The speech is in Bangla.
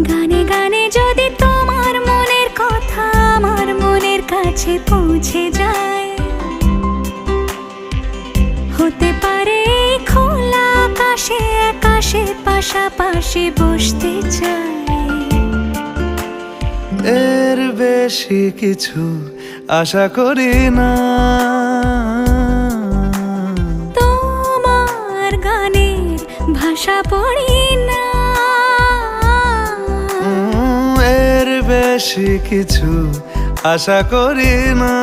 গানে গানে যদি তোমার মনের কথা আমার মনের কাছে পৌঁছে যায়, হতে পারে এই খোলা আকাশে আকাশে পাশাপাশি বসতে চাই। এর বেশি কিছু আশা করি না, তোমার গানের ভাষা পড়ি না। এর বেশি কিছু আশা করি না।